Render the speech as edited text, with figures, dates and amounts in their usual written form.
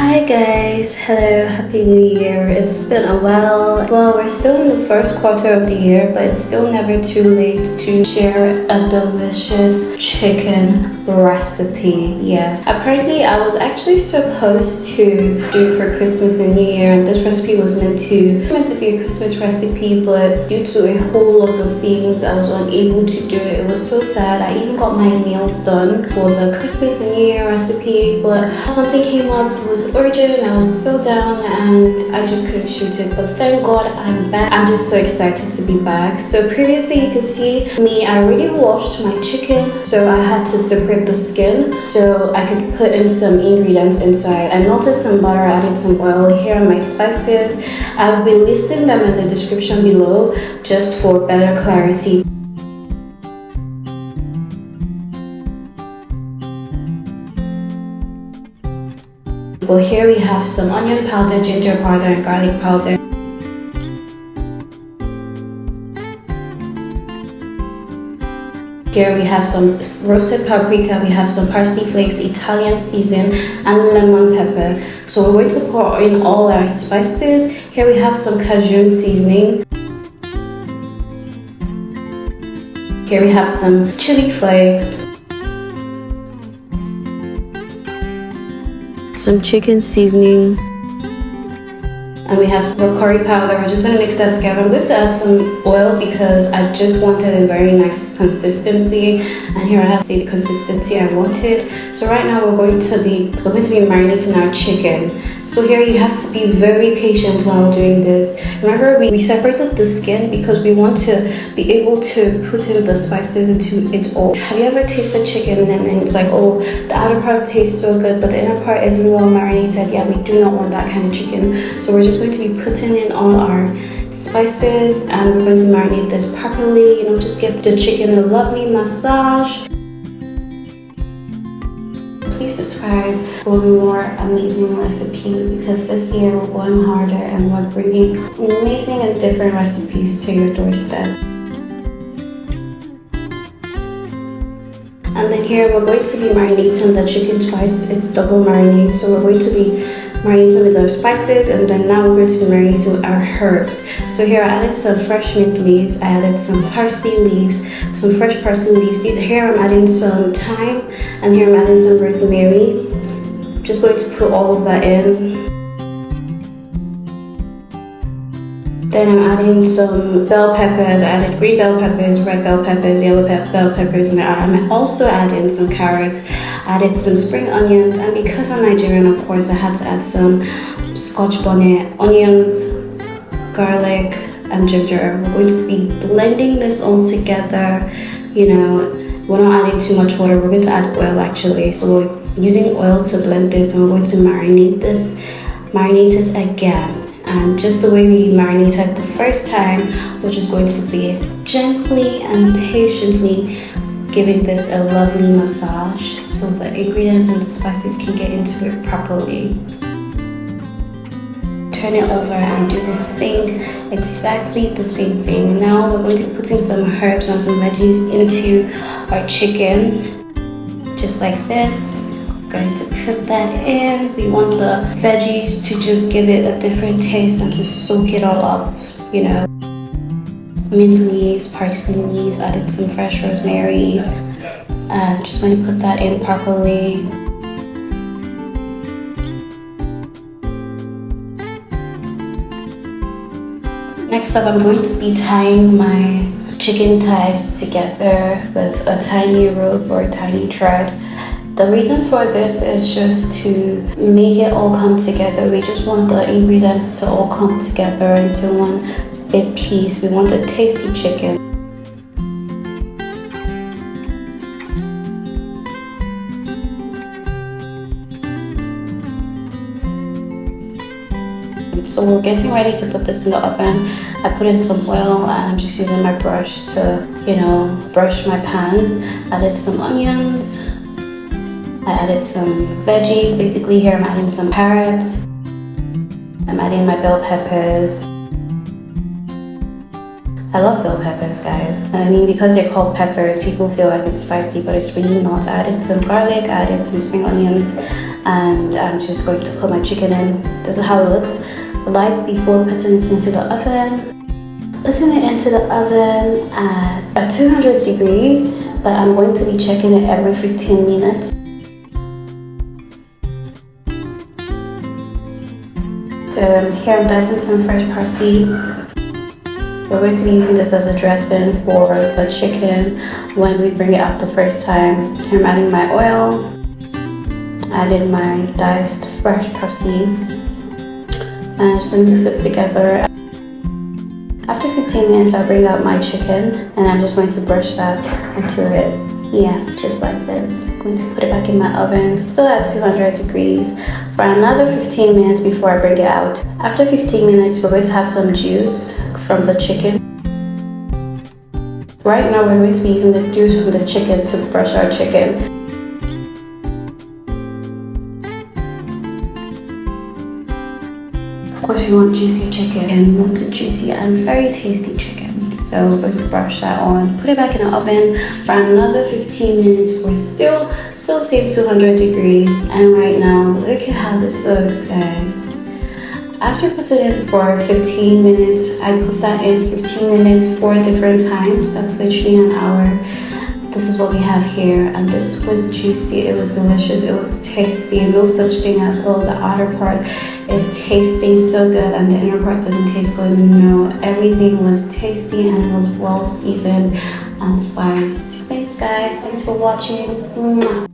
Hi guys, hello, happy new year. It's been a while. Well, we're still in the first quarter of the year, but it's still never too late to share a delicious chicken recipe. Yes, apparently I was actually supposed to do for Christmas and New Year, and this recipe was meant to be a Christmas recipe, but due to a whole lot of things I was unable to do it. It was so sad. I even got my nails done for the Christmas and New Year recipe, but something came up. It was urgent. I was so down and I just couldn't shoot it, but thank God I'm back. I'm just so excited to be back. So previously you can see me, I already washed my chicken, so I had to separate the skin so I could put in some ingredients inside. I melted some butter, added some oil. Here are my spices. I'll be listing them in the description below just for better clarity. Well, here we have some onion powder, ginger powder, and garlic powder. Here we have some roasted paprika, we have some parsley flakes, Italian season, and lemon pepper. So we're going to pour in all our spices. Here we have some Cajun seasoning. Here we have some chili flakes, some chicken seasoning, and we have some curry powder. We're just going to mix that together. I'm going to add some oil because I just wanted a very nice consistency, and here I have the consistency I wanted. So right now we're going to be marinating our chicken. So here you have to be very patient while doing this. Remember, we separated the skin because we want to be able to put in the spices into it all. Have you ever tasted chicken and then it's like, oh, the outer part tastes so good, but the inner part isn't well marinated? Yeah, we do not want that kind of chicken. So we're just going to be putting in all our spices and we're going to marinate this properly. You know, just give the chicken a lovely massage. Please subscribe for more amazing recipes because this year we're going harder and we're bringing amazing and different recipes to your doorstep. And then here we're going to be marinating the chicken twice. It's double marinade. So we're going to be marinating with our spices, and then now we're going to be marinating with our herbs. So here I added some fresh mint leaves, I added some parsley leaves, some fresh parsley leaves. Here I'm adding some thyme, and here I'm adding some rosemary. I'm just going to put all of that in. Then I'm adding some bell peppers. I added green bell peppers, red bell peppers, yellow bell peppers, and I'm also adding some carrots. I added some spring onions, and because I'm Nigerian, of course, I had to add some Scotch bonnet, onions, garlic, and ginger. We're going to be blending this all together. You know, we're not adding too much water. We're going to add oil actually. So we're using oil to blend this, and we're going to marinate it again. And just the way we marinated the first time, we're just going to be gently and patiently giving this a lovely massage so the ingredients and the spices can get into it properly. Turn it over and do exactly the same thing. Now we're going to be putting some herbs and some veggies into our chicken, just like this. Going to put that in. We want the veggies to just give it a different taste and to soak it all up, you know. Mint leaves, parsley leaves, added some fresh rosemary. Just going to put that in properly. Next up, I'm going to be tying my chicken thighs together with a tiny rope or a tiny thread. The reason for this is just to make it all come together. We just want the ingredients to all come together into one big piece. We want a tasty chicken. So we're getting ready to put this in the oven. I put in some oil and I'm just using my brush to, you know, brush my pan. Added some onions. I added some veggies. Basically here I'm adding some carrots. I'm adding my bell peppers. I love bell peppers, guys. I mean, because they're called peppers, people feel like it's spicy, but it's really not. I added some garlic, I added some spring onions, and I'm just going to put my chicken in. This is how it looks like before putting it into the oven. Putting it into the oven at 200 degrees, but I'm going to be checking it every 15 minutes. So here I'm dicing some fresh parsley. We're going to be using this as a dressing for the chicken when we bring it out the first time. Here I'm adding my oil, added my diced fresh parsley, and I'm just going to mix this together. After 15 minutes, I'll bring out my chicken and I'm just going to brush that into it. Yes, just like this. I'm going to put it back in my oven, still at 200 degrees, for another 15 minutes before I bring it out. After 15 minutes, we're going to have some juice from the chicken. Right now, we're going to be using the juice from the chicken to brush our chicken. Of course, we want juicy chicken and we want a juicy and very tasty chicken. So we're going to brush that on, put it back in the oven for another 15 minutes for still same 200 degrees. And right now, look at how this looks, guys. After putting it in for 15 minutes, I put that in 15 minutes 4 different times. That's literally an hour. This is what we have here, and this was juicy, it was delicious, it was tasty. No such thing as, oh, the outer part is tasting so good and the inner part doesn't taste good. No, everything was tasty and it was well seasoned and spiced. Thanks guys, thanks for watching. Mwah.